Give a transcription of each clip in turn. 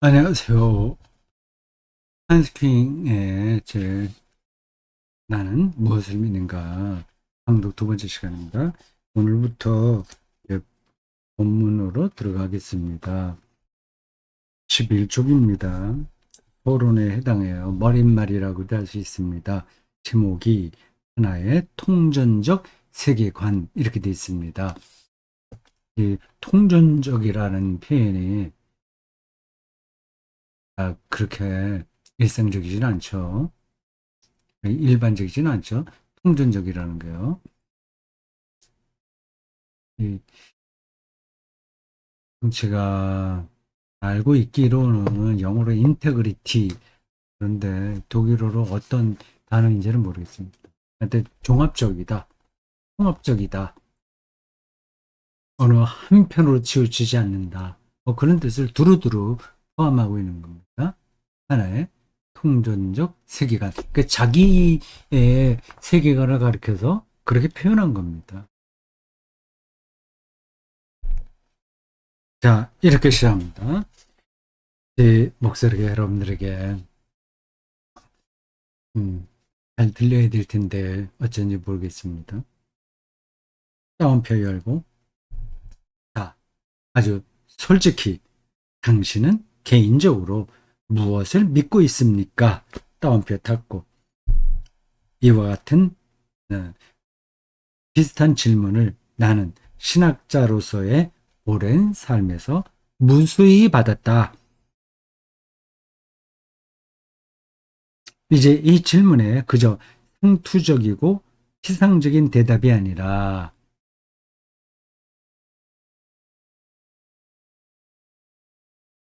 안녕하세요. 한스킹의 나는 무엇을 믿는가 강독 두 번째 시간입니다. 오늘부터 이제 본문으로 들어가겠습니다. 11쪽입니다. 토론에 해당해요. 머릿말이라고도 할 수 있습니다. 제목이 하나의 통전적 세계관 이렇게 되어 있습니다. 이 통전적이라는 표현이 그렇게 일상적이진 않죠. 일반적이진 않죠. 통전적이라는 거요. 이 제가 알고 있기로는 영어로 인테그리티, 그런데 독일어로 어떤 단어인지는 모르겠습니다. 근데 종합적이다, 통합적이다, 어느 한편으로 치우치지 않는다, 뭐 그런 뜻을 두루두루 포함하고 있는 겁니다. 하나의 통전적 세계관, 그 자기의 세계관을 가리켜서 그렇게 표현한 겁니다. 자, 이렇게 시작합니다. 제 목소리가 여러분들에게 잘 들려야 될 텐데 어쩐지 모르겠습니다. 따옴표 열고, 자, 아주 솔직히 당신은 개인적으로 무엇을 믿고 있습니까? 따옴표 닫고, 이와 같은 어, 비슷한 질문을 나는 신학자로서의 오랜 삶에서 무수히 받았다. 이제 이 질문에 그저 상투적이고 피상적인 대답이 아니라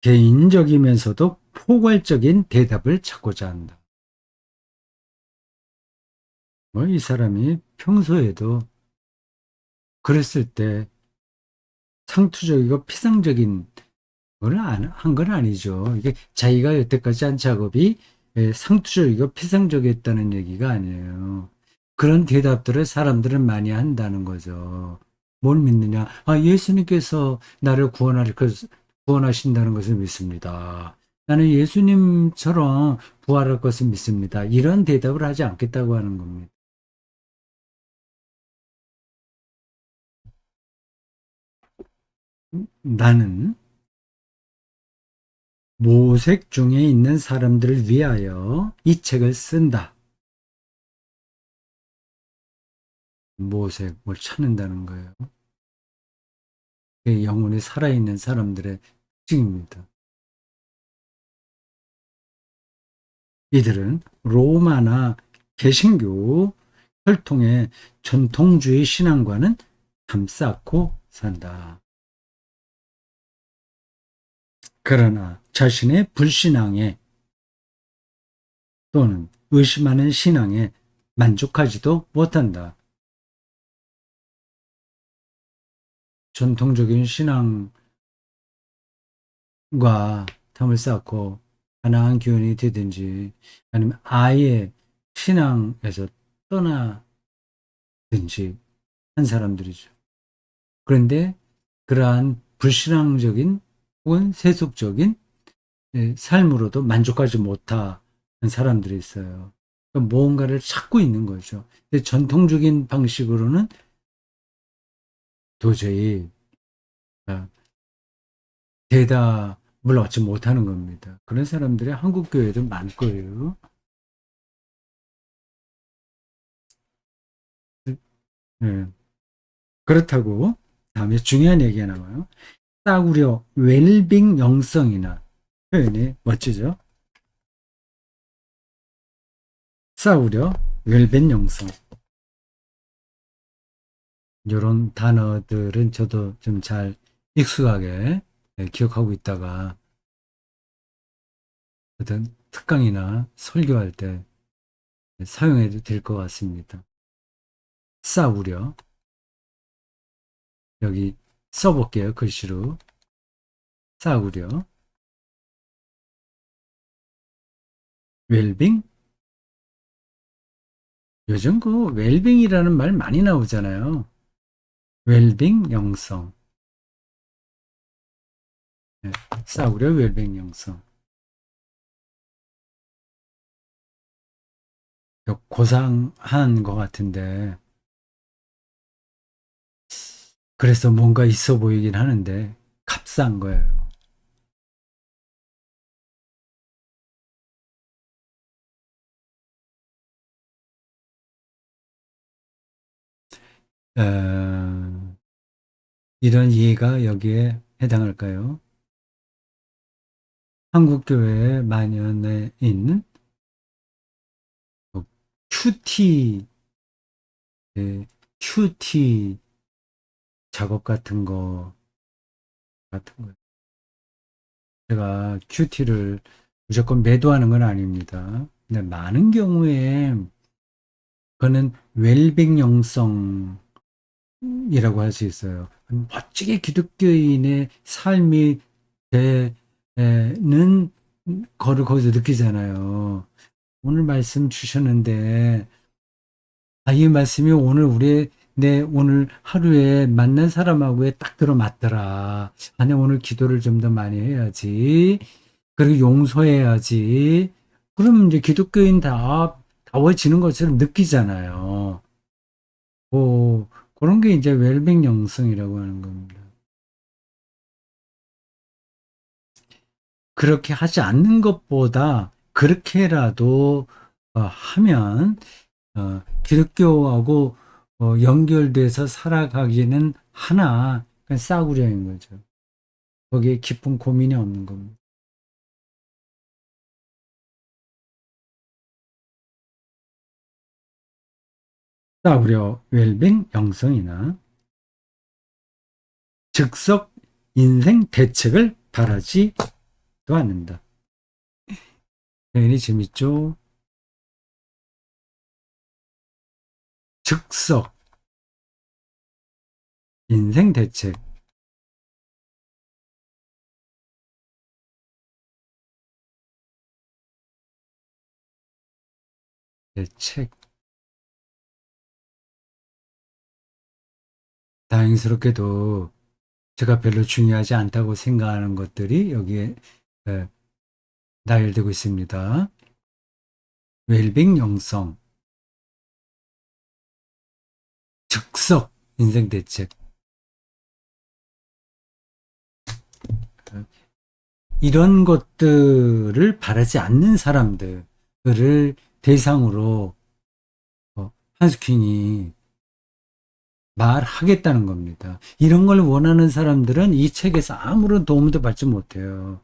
개인적이면서도 포괄적인 대답을 찾고자 한다. 뭐 이 사람이 평소에도 그랬을 때 상투적이고 피상적인 걸 한 건 아니죠. 이게 자기가 여태까지 한 작업이 상투적이고 피상적이었다는 얘기가 아니에요. 그런 대답들을 사람들은 많이 한다는 거죠. 뭘 믿느냐? 아, 예수님께서 나를 구원하신다는 것을 믿습니다. 나는 예수님처럼 부활할 것을 믿습니다. 이런 대답을 하지 않겠다고 하는 겁니다. 나는 모색 중에 있는 사람들을 위하여 이 책을 쓴다. 모색, 뭘 찾는다는 거예요. 그게 영혼이 살아있는 사람들의 특징입니다. 이들은 로마나 개신교 혈통의 전통주의 신앙과는 담쌓고 산다. 그러나 자신의 불신앙에 또는 의심하는 신앙에 만족하지도 못한다. 전통적인 신앙과 탐을 쌓고 가나안 교인이 되든지 아니면 아예 신앙에서 떠나든지 한 사람들이죠. 그런데 그러한 불신앙적인 혹은 세속적인 삶으로도 만족하지 못하는 사람들이 있어요. 그러니까 무언가를 찾고 있는 거죠. 근데 전통적인 방식으로는 도저히 아, 대답을 얻지 못하는 겁니다. 그런 사람들이 한국 교회도 많을 거예요. 네. 그렇다고 다음에 중요한 얘기가 나와요. 싸구려 웰빙 영성이나 표현이 멋지죠. 싸구려 웰빙 영성. 이런 단어들은 저도 좀 잘 익숙하게 기억하고 있다가 어떤 특강이나 설교할 때 사용해도 될 것 같습니다. 싸구려. 여기 써볼게요. 글씨로. 싸구려. 웰빙? 요즘 그 웰빙이라는 말 많이 나오잖아요. 웰빙 영성. 네, 싸구려 웰빙 영성. 고상한 것 같은데, 그래서 뭔가 있어 보이긴 하는데, 값싼 거예요. 어, 이런 이해가 여기에 해당할까요? 한국교회 만연에 있는 큐티, 예, 큐티 작업 같은 거. 제가 큐티를 무조건 매도하는 건 아닙니다. 근데 많은 경우에 그거는 웰빙 영성이라고 할 수 있어요. 멋지게 기독교인의 삶이 되는 거를 거기서 느끼잖아요. 오늘 말씀 주셨는데, 이 말씀이 오늘 내 오늘 하루에 만난 사람하고에 딱 들어맞더라. 내 오늘 기도를 좀 더 많이 해야지. 그리고 용서해야지. 그럼 이제 기독교인 다워지는 것처럼 느끼잖아요. 그런 게 이제 웰빙 영성이라고 하는 겁니다. 그렇게 하지 않는 것보다 그렇게라도 하면 기독교하고 연결돼서 살아가기는 하나 그냥 싸구려인 거죠. 거기에 깊은 고민이 없는 겁니다. 싸구려 웰빙 영성이나 즉석 인생 대책을 바라지도 않는다. 표현이 재밌죠? 즉석 인생 대책. 대책. 다행스럽게도 제가 별로 중요하지 않다고 생각하는 것들이 여기에 에, 나열되고 있습니다. 웰빙 영성, 즉석 인생 대책. 이런 것들을 바라지 않는 사람들을 대상으로 한스퀸이 말하겠다는 겁니다. 이런 걸 원하는 사람들은 이 책에서 아무런 도움도 받지 못해요.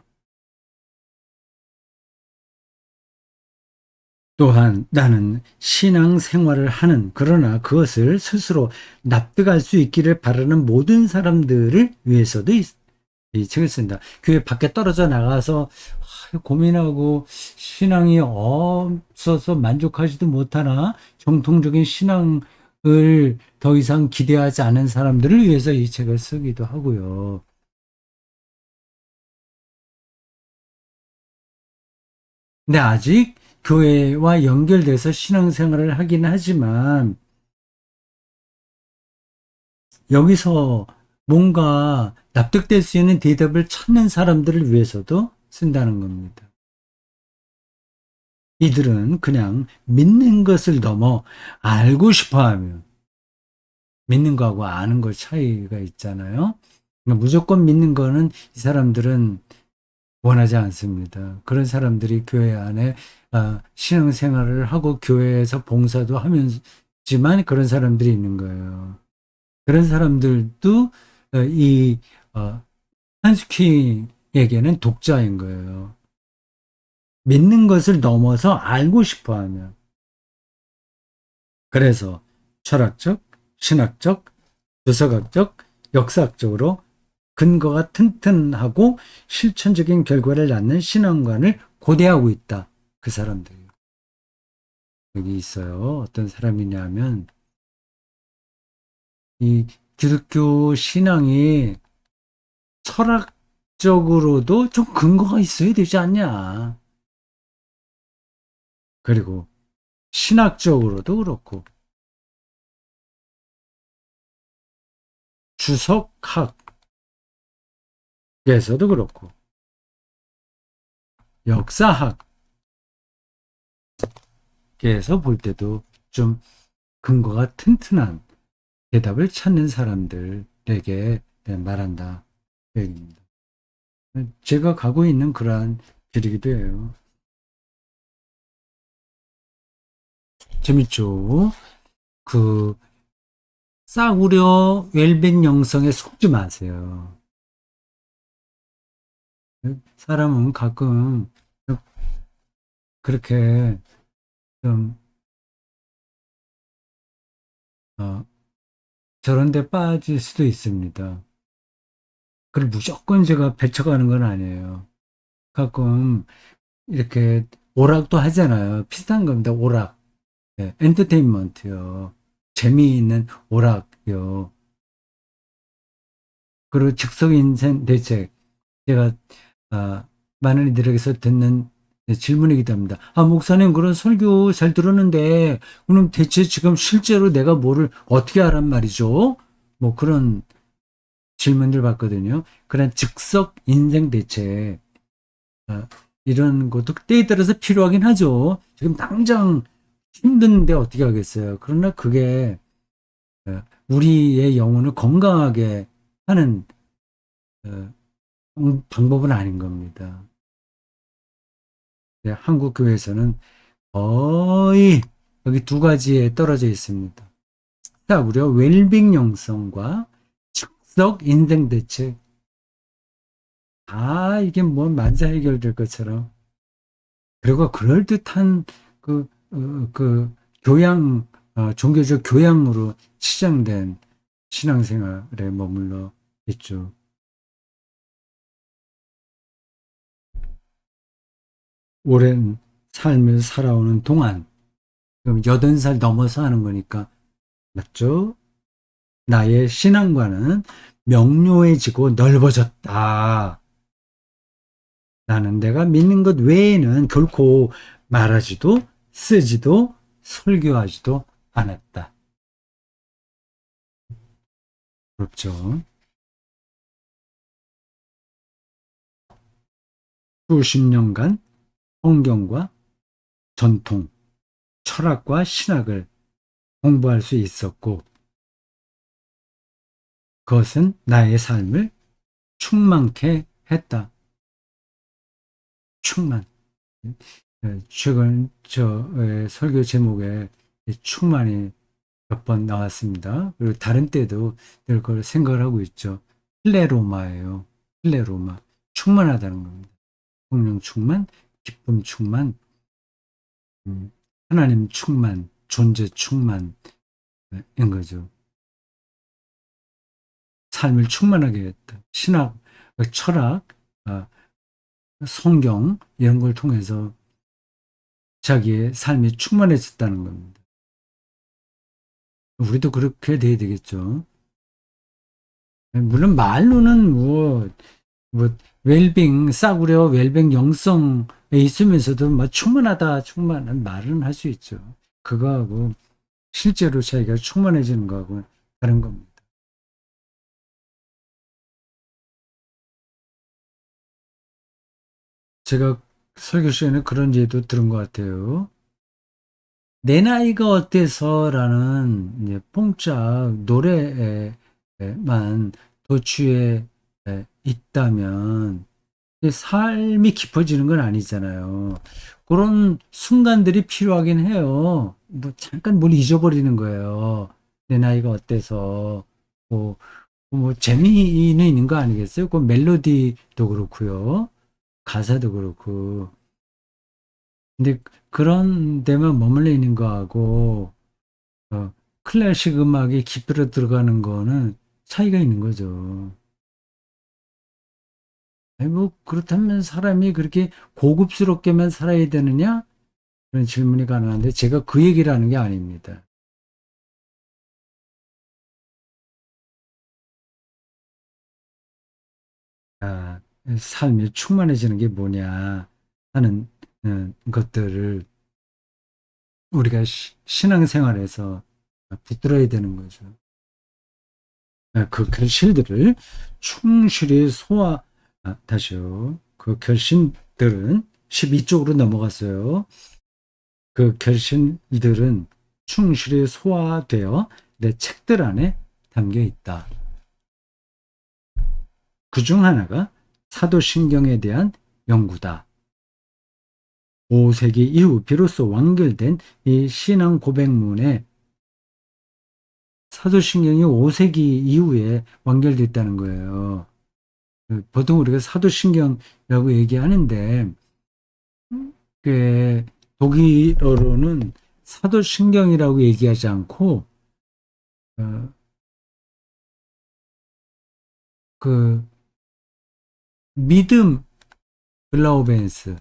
또한 나는 신앙 생활을 하는 그러나 그것을 스스로 납득할 수 있기를 바라는 모든 사람들을 위해서도 이 책을 쓴다. 교회 밖에 떨어져 나가서 고민하고 신앙이 없어서 만족하지도 못하나 정통적인 신앙을 더 이상 기대하지 않은 사람들을 위해서 이 책을 쓰기도 하고요. 근데 아직 교회와 연결돼서 신앙생활을 하긴 하지만 여기서 뭔가 납득될 수 있는 대답을 찾는 사람들을 위해서도 쓴다는 겁니다. 이들은 그냥 믿는 것을 넘어 알고 싶어 하며 믿는 거하고 아는 거 차이가 있잖아요. 그러니까 무조건 믿는 거는 이 사람들은 원하지 않습니다. 그런 사람들이 교회 안에 신앙생활을 하고 교회에서 봉사도 하면서지만 그런 사람들이 있는 거예요. 그런 사람들도 이 한스킹에게는 독자인 거예요. 믿는 것을 넘어서 알고 싶어 하면. 그래서 철학적, 신학적, 도서학적, 역사학적으로 근거가 튼튼하고 실천적인 결과를 낳는 신앙관을 고대하고 있다. 그 사람들이. 여기 있어요. 어떤 사람이냐면, 이 기독교 신앙이 철학적으로도 좀 근거가 있어야 되지 않냐. 그리고 신학적으로도 그렇고, 주석학에서도 그렇고, 역사학, 밖에서 볼 때도 좀 근거가 튼튼한 대답을 찾는 사람들에게 말한다. 그 얘기입니다. 제가 가고 있는 그러한 길이기도 해요. 재밌죠? 그 싸구려 웰빙 영성에 속지 마세요. 사람은 가끔 그렇게 좀 어, 저런 데 빠질 수도 있습니다. 그걸 무조건 제가 배척하는 건 아니에요. 가끔 이렇게 오락도 하잖아요. 비슷한 겁니다. 오락. 네, 엔터테인먼트요. 재미있는 오락요. 그리고 즉석 인생 대책. 제가 많은 이들에게서 듣는 질문이기도 합니다. 목사님, 그런 설교 잘 들었는데, 그럼 대체 지금 실제로 내가 뭐를 어떻게 하란 말이죠? 뭐 그런 질문들 받거든요. 그런 즉석 인생 대책, 어, 이런 것도 때에 따라서 필요하긴 하죠. 지금 당장 힘든데 어떻게 하겠어요. 그러나 그게 우리의 영혼을 건강하게 하는 어, 방법은 아닌 겁니다. 네, 한국 교회에서는 거의 여기 두 가지에 떨어져 있습니다. 싸구려 웰빙 영성과 즉석 인생 대책. 이게 뭐 만사 해결될 것처럼. 그리고 그럴듯한 그 교양, 종교적 교양으로 치장된 신앙생활에 머물러 있죠. 오랜 삶을 살아오는 동안, 그럼 80살 넘어서 하는 거니까, 맞죠? 나의 신앙관은 명료해지고 넓어졌다. 나는 내가 믿는 것 외에는 결코 말하지도 쓰지도 설교하지도 않았다. 그렇죠. 수십 년간 성경과 전통, 철학과 신학을 공부할 수 있었고, 그것은 나의 삶을 충만케 했다. 충만. 최근 설교 제목에 충만이 몇 번 나왔습니다. 그리고 다른 때도 늘 그걸 생각을 하고 있죠. 필레로마예요. 필레로마. 충만하다는 겁니다. 성령 충만, 기쁨 충만, 음, 하나님 충만, 존재 충만인 거죠. 삶을 충만하게 했다. 신학, 철학, 아, 성경 이런 걸 통해서 자기의 삶이 충만해졌다는 겁니다. 우리도 그렇게 돼야 되겠죠. 물론 말로는 웰빙, 싸구려 웰빙 영성에 있으면서도 충만하다, 충만한 말은 할 수 있죠. 그거하고 실제로 자기가 충만해지는 거하고 다른 겁니다. 제가 설교 시간에 그런 예도 들은 것 같아요. 내 나이가 어때서라는 이제 뽕짝 노래에만 도취해 있다면 삶이 깊어지는 건 아니잖아요. 그런 순간들이 필요하긴 해요. 뭐 잠깐 뭘 잊어버리는 거예요. 내 나이가 어때서 뭐, 재미는 있는 거 아니겠어요? 그 멜로디도 그렇고요. 가사도 그렇고. 근데 그런 데만 머물러 있는 거하고 클래식 음악이 깊이로 들어가는 거는 차이가 있는 거죠. 아니, 뭐 그렇다면 사람이 그렇게 고급스럽게만 살아야 되느냐? 그런 질문이 가능한데 제가 그 얘기를 하는 게 아닙니다. 아, 삶이 충만해지는 게 뭐냐 하는 것들을 우리가 신앙생활에서 붙들어야 되는 거죠. 그 결실들을 충실히 다시요. 그 결실들은 12쪽으로 넘어갔어요. 그 결실들은 충실히 소화되어 내 책들 안에 담겨 있다. 그 중 하나가 사도신경에 대한 연구다. 5세기 이후 비로소 완결된 이 신앙 고백문에 사도신경이 5세기 이후에 완결됐다는 거예요. 보통 우리가 사도신경이라고 얘기하는데 그 독일어로는 사도신경이라고 얘기하지 않고 어, 그 믿음 글라우벤스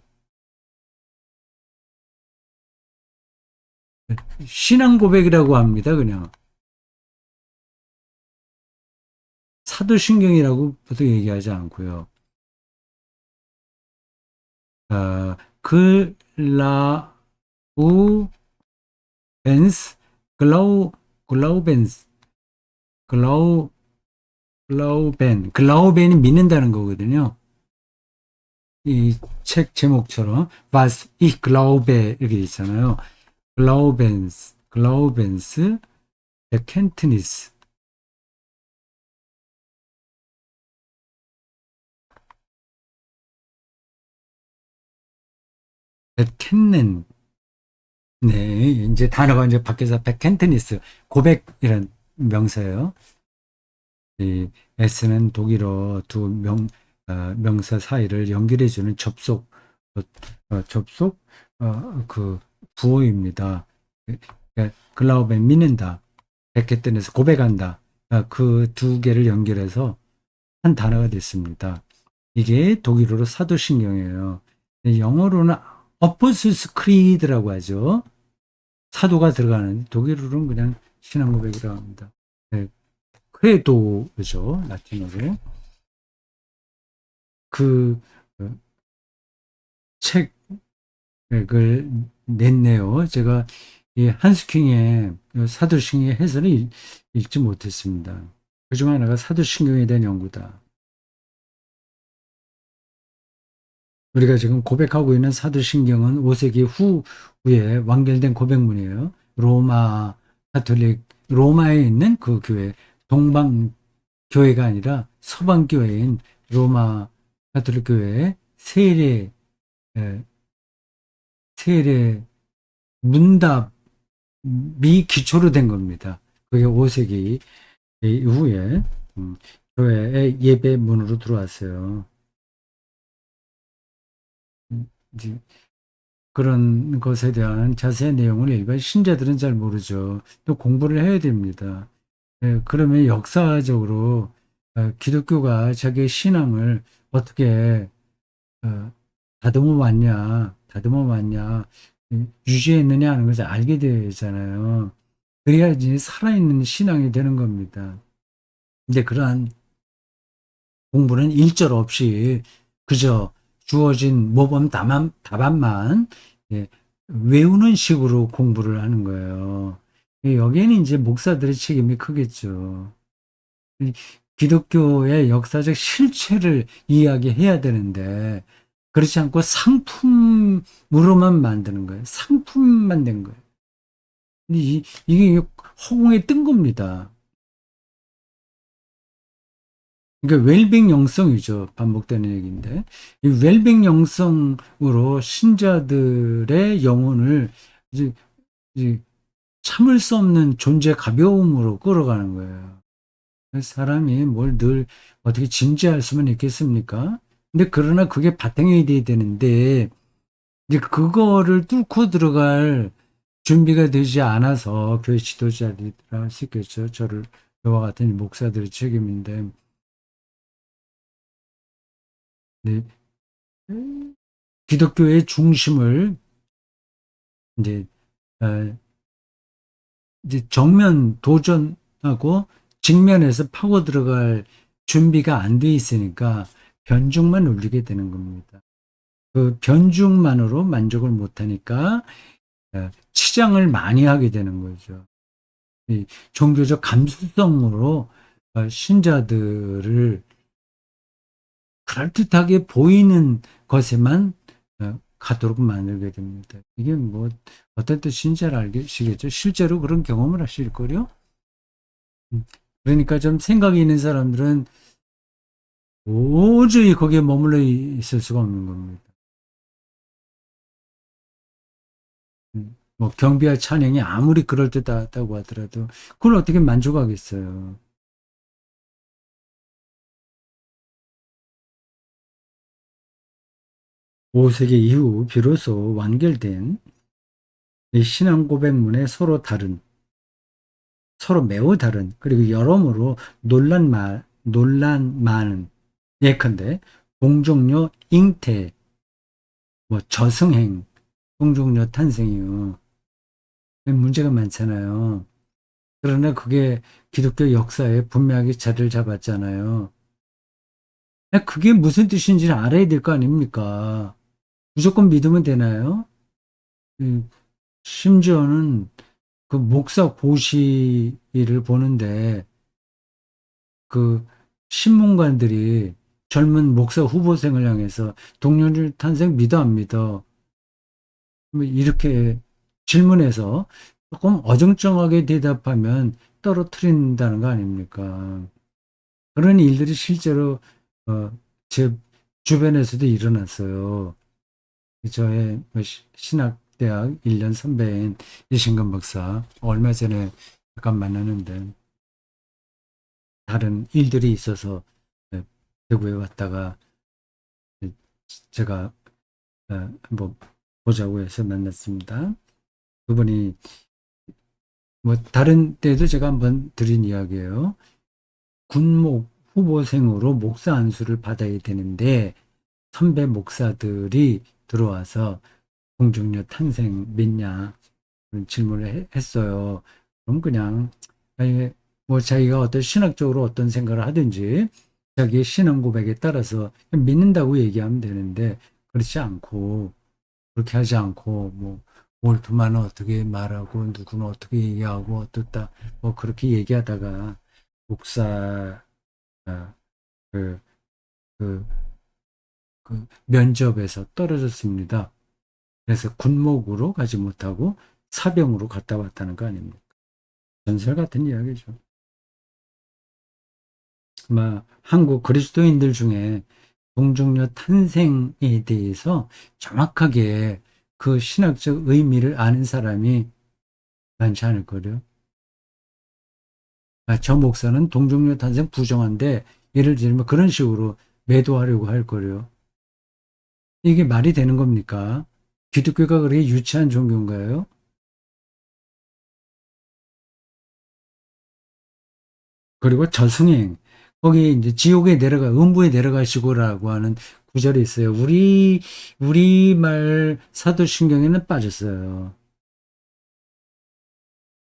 신앙 고백이라고 합니다. 그냥 사도신경이라고 보통 얘기하지 않고요. 글라우벤스 글라우벤스 글라우 글라우벤이 믿는다는 거거든요. 이 책 제목처럼 Was ich glaube 이렇게 있잖아요. 글라우벤스 베켄트니스 베켄넨 네 이제 단어가 이제 밖에서 베켄트니스 고백이란 명사예요. 이 S는 독일어 두 명사 사이를 연결해주는 접속, 그 부호입니다. 글라우벤 믿는다, 베케트에서 고백한다. 그 두 개를 연결해서 한 단어가 됐습니다. 이게 독일어로 사도신경이에요. 영어로는 어퍼스스 크리드라고 하죠. 사도가 들어가는 독일어로는 그냥 신앙고백이라고 합니다. 네, 크레도죠, 라틴어로. 그 책을 냈네요. 제가 이 한스킹의 사도신경의 해설을 읽지 못했습니다. 그중 하나가 사도신경에 대한 연구다. 우리가 지금 고백하고 있는 사도신경은 5세기 후에 완결된 고백문이에요. 로마 가톨릭 로마에 있는 그 교회 동방 교회가 아니라 서방 교회인 로마 가톨릭 교회의 세례 문답이 기초로 된 겁니다. 그게 5세기 이후에 교회의 예배문으로 들어왔어요. 이제 그런 것에 대한 자세한 내용을 일반 신자들은 잘 모르죠. 또 공부를 해야 됩니다. 그러면 역사적으로 기독교가 자기의 신앙을 어떻게 다듬어 왔냐, 유지했느냐 하는 것을 알게 되잖아요. 그래야지 살아있는 신앙이 되는 겁니다. 근데 그러한 공부는 일절 없이 그저 주어진 모범 답안만 예, 외우는 식으로 공부를 하는 거예요. 여기에는 이제 목사들의 책임이 크겠죠. 기독교의 역사적 실체를 이야기해야 되는데 그렇지 않고 상품으로만 만드는 거예요. 상품만 된 거예요. 이게 허공에 뜬 겁니다. 그러니까 웰빙 영성이죠. 반복되는 얘기인데. 이 웰빙 영성으로 신자들의 영혼을 이제, 이제 참을 수 없는 존재 가벼움으로 끌어가는 거예요. 사람이 뭘 늘 어떻게 진지할 수만 있겠습니까? 근데 그러나 그게 바탕이 돼야 되는데 이제 그거를 뚫고 들어갈 준비가 되지 않아서 교회 지도자들이라 할 수 있겠죠. 저와 같은 목사들의 책임인데 네. 기독교의 중심을 이제, 어, 이제 정면 도전하고 직면해서 파고 들어갈 준비가 안 돼 있으니까 변죽만 울리게 되는 겁니다. 그 변죽만으로 만족을 못하니까 치장을 많이 하게 되는 거죠. 이 종교적 감수성으로 신자들을 그럴듯하게 보이는 것에만 가도록 만들게 됩니다. 이게 뭐 어떤 뜻인지 잘 알시겠죠? 실제로 그런 경험을 하실 거요. 그러니까 좀 생각이 있는 사람들은 도저히 거기에 머물러 있을 수가 없는 겁니다. 뭐 경비와 찬양이 아무리 그럴듯하다고 하더라도 그걸 어떻게 만족하겠어요. 5세기 이후 비로소 완결된 이 신앙 고백문에 서로 매우 다른, 그리고 여러모로 논란 많은, 예컨대 동종료 잉태, 뭐 저승행, 동종료 탄생이요. 문제가 많잖아요. 그러나 그게 기독교 역사에 분명하게 자리를 잡았잖아요. 그게 무슨 뜻인지를 알아야 될 거 아닙니까? 무조건 믿으면 되나요? 음, 심지어는 그 목사 고시를 보는데 그 신문관들이 젊은 목사 후보생을 향해서 동료를 탄생 믿어 안 믿어? 뭐 이렇게 질문해서 조금 어정쩡하게 대답하면 떨어뜨린다는 거 아닙니까? 그런 일들이 실제로 제 주변에서도 일어났어요. 저의 뭐 신학대학 1년 선배인 이신근 박사 얼마 전에 잠깐 만나는데 다른 일들이 있어서 대구에 왔다가 제가 한번 보자고 해서 만났습니다. 그분이 뭐 다른 때도 제가 한번 드린 이야기예요. 군목 후보생으로 목사 안수를 받아야 되는데 선배 목사들이 들어와서 공중료 탄생 믿냐 그런 질문을 했어요. 그럼 그냥 아니, 뭐 자기가 어떤 신학적으로 어떤 생각을 하든지 자기의 신앙 고백에 따라서 믿는다고 얘기하면 되는데 그렇지 않고 그렇게 하지 않고 뭐 몰트만은 어떻게 말하고 누구는 어떻게 얘기하고 어떻다 뭐 그렇게 얘기하다가 목사 그, 그, 그 면접에서 떨어졌습니다. 그래서 군목으로 가지 못하고 사병으로 갔다 왔다는 거 아닙니까? 전설 같은 이야기죠. 아마 한국 그리스도인들 중에 동정녀 탄생에 대해서 정확하게 그 신학적 의미를 아는 사람이 많지 않을 거요. 저 목사는 동정녀 탄생 부정한데 예를 들면 그런 식으로 매도하려고 할 거요. 이게 말이 되는 겁니까? 기독교가 그렇게 유치한 종교인가요? 그리고 저승행. 거기 이제 지옥에 음부에 내려가시고라고 하는 구절이 있어요. 우리말 사도신경에는 빠졌어요.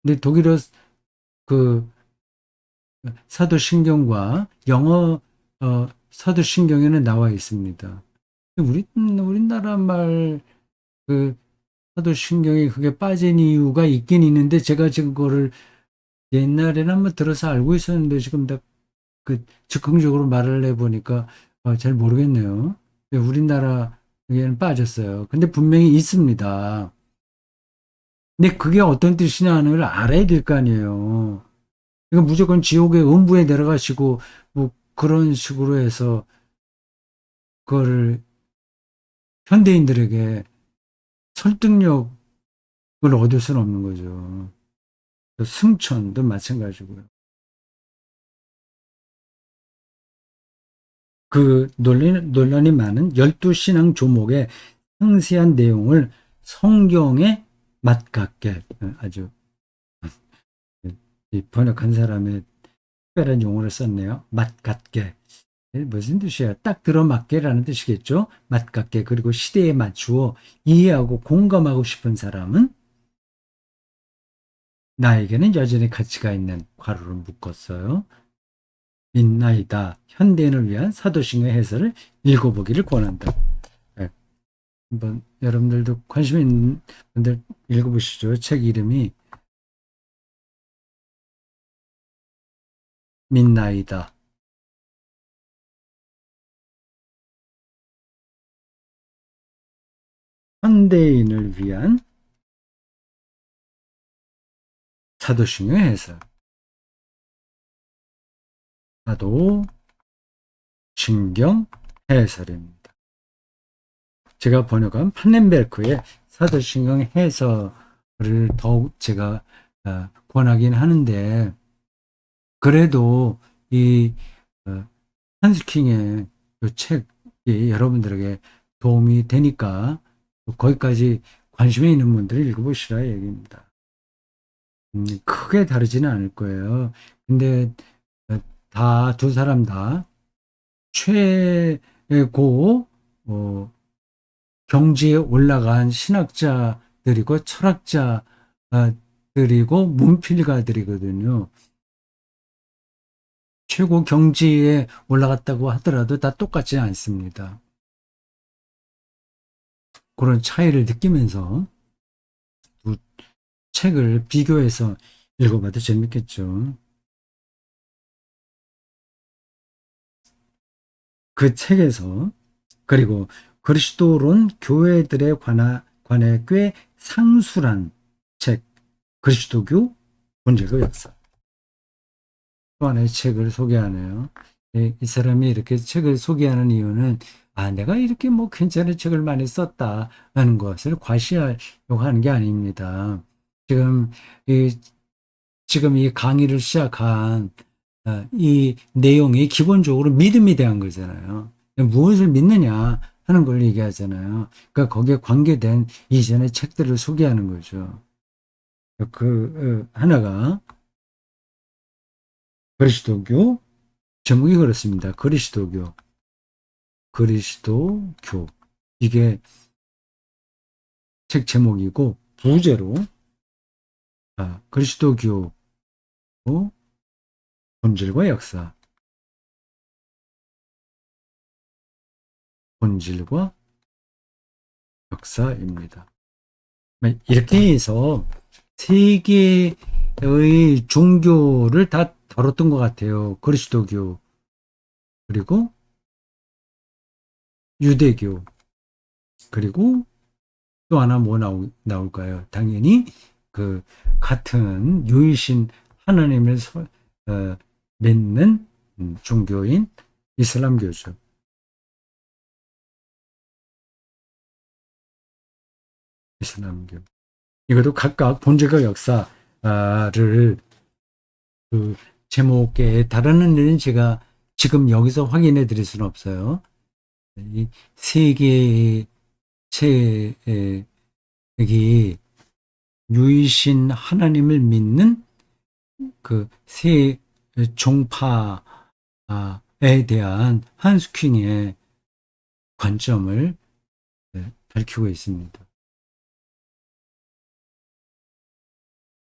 근데 독일어 그 사도신경과 영어 사도신경에는 나와 있습니다. 우리나라 말 그 사도신경에 그게 빠진 이유가 있긴 있는데 제가 지금 그거를 옛날에는 한번 들어서 알고 있었는데 지금 즉흥적으로 말을 해보니까 잘 모르겠네요. 우리나라에는 빠졌어요. 근데 분명히 있습니다. 근데 그게 어떤 뜻이냐는 걸 알아야 될 거 아니에요. 이거 무조건 지옥의 음부에 내려가시고 뭐 그런 식으로 해서 그거를 현대인들에게 설득력을 얻을 수는 없는 거죠. 승천도 마찬가지고요. 그 논란이 많은 12신앙 조목의 상세한 내용을 성경에 맞갖게 아주 이 번역한 사람의 특별한 용어를 썼네요. 맞갖게. 무슨 뜻이야? 딱 들어맞게라는 뜻이겠죠? 맞갖게. 그리고 시대에 맞추어 이해하고 공감하고 싶은 사람은 나에게는 여전히 가치가 있는 괄호를 묶었어요. 있나이다. 현대인을 위한 사도신경 해설을 읽어보기를 권한다. 네, 한번 여러분들도 관심 있는 분들 읽어보시죠. 책 이름이 민나이다. 현대인을 위한 사도신경 해설. 사도신경 해설입니다. 제가 번역한 판넨베르크의 사도신경 해설을 더욱 제가 권하긴 하는데, 그래도 이 한스킹의 이 책이 여러분들에게 도움이 되니까 거기까지 관심이 있는 분들이 읽어보시라 얘기입니다. 크게 다르지는 않을 거예요. 근데 다 두 사람 다 최고 경지에 올라간 신학자들이고 철학자들이고 문필가들이거든요. 최고 경지에 올라갔다고 하더라도 다 똑같지 않습니다. 그런 차이를 느끼면서 두 책을 비교해서 읽어봐도 재밌겠죠. 그 책에서, 그리고 그리스도론 교회들에 관해 꽤 상술한 책, 그리스도교 본질과 역사. 또 하나의 책을 소개하네요. 이 사람이 이렇게 책을 소개하는 이유는, 내가 이렇게 뭐 괜찮은 책을 많이 썼다라는 것을 과시하려고 하는 게 아닙니다. 지금 이, 지금 이 강의를 시작한 이 내용이 기본적으로 믿음에 대한 거잖아요. 무엇을 믿느냐 하는 걸 얘기하잖아요. 그러니까 거기에 관계된 이전의 책들을 소개하는 거죠. 하나가 그리스도교, 제목이 그렇습니다. 그리스도교. 그리스도교. 이게 책 제목이고, 부제로 그리스도교 본질과 역사. 본질과 역사입니다. 이렇게 해서 세 개의 종교를 다 다뤘던 것 같아요. 그리스도교, 그리고 유대교, 그리고 또 하나 뭐 나올까요? 당연히 그 같은 유일신 하나님을 믿는 종교인 이슬람교죠. 이슬람교. 이것도 각각 본질과 역사를 그 제목에 다루는 일은 제가 지금 여기서 확인해 드릴 수는 없어요. 이 세 개의 책이 유이신 하나님을 믿는 그 세 종파에 대한 한스킹의 관점을 밝히고 있습니다.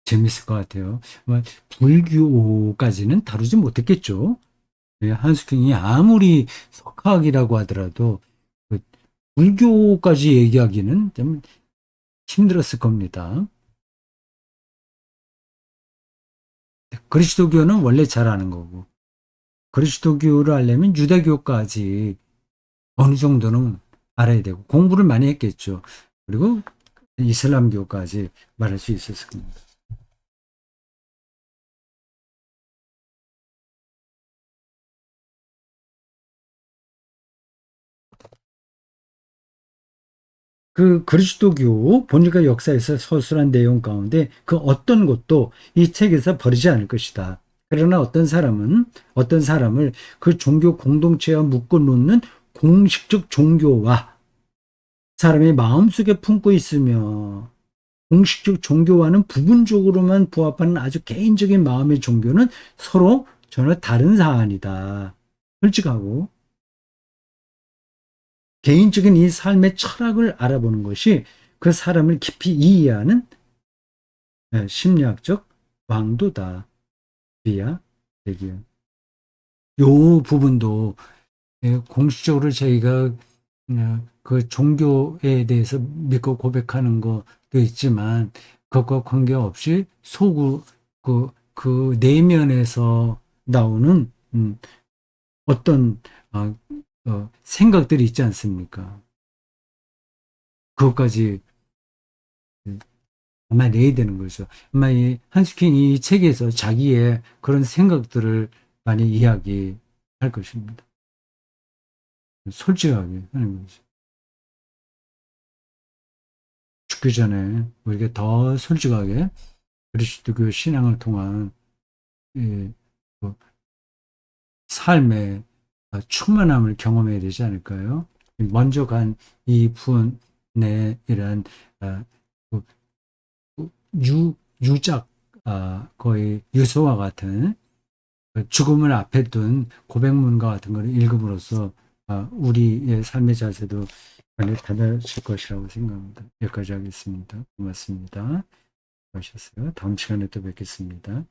재밌을 것 같아요. 불교까지는 다루지 못했겠죠. 한스킹이 아무리 석학이라고 하더라도 그 불교까지 얘기하기는 좀 힘들었을 겁니다. 그리스도교는 원래 잘 아는 거고, 그리스도교를 알려면 유대교까지 어느 정도는 알아야 되고, 공부를 많이 했겠죠. 그리고 이슬람교까지 말할 수 있었을 겁니다. 그 그리스도교 본질과 역사에서 서술한 내용 가운데 그 어떤 것도 이 책에서 버리지 않을 것이다. 그러나 어떤 사람을 그 종교 공동체와 묶어 놓는 공식적 종교와 사람의 마음속에 품고 있으며 공식적 종교와는 부분적으로만 부합하는 아주 개인적인 마음의 종교는 서로 전혀 다른 사안이다. 솔직하고 개인적인 이 삶의 철학을 알아보는 것이 그 사람을 깊이 이해하는 심리학적 왕도다. 비야 되기요. 요 부분도 공식적으로 저희가 그 종교에 대해서 믿고 고백하는 것도 있지만 그것과 관계없이 그 내면에서 나오는 어떤 생각들이 있지 않습니까? 그것까지 아마 내야 되는 거죠. 아마 이 한스킨 이 책에서 자기의 그런 생각들을 많이 이야기할 것입니다. 솔직하게 하는 거죠. 죽기 전에 우리가 더 솔직하게 그리스도교 신앙을 통한 이, 그 삶의 충만함을 경험해야 되지 않을까요? 먼저 간 이 분의 이런 아, 그 유작 거의 유서와 같은 죽음을 앞에 둔 고백문과 같은 것을 읽음으로써 우리의 삶의 자세도 많이 달라질 것이라고 생각합니다. 여기까지 하겠습니다. 고맙습니다. 수고하셨어요. 다음 시간에 또 뵙겠습니다.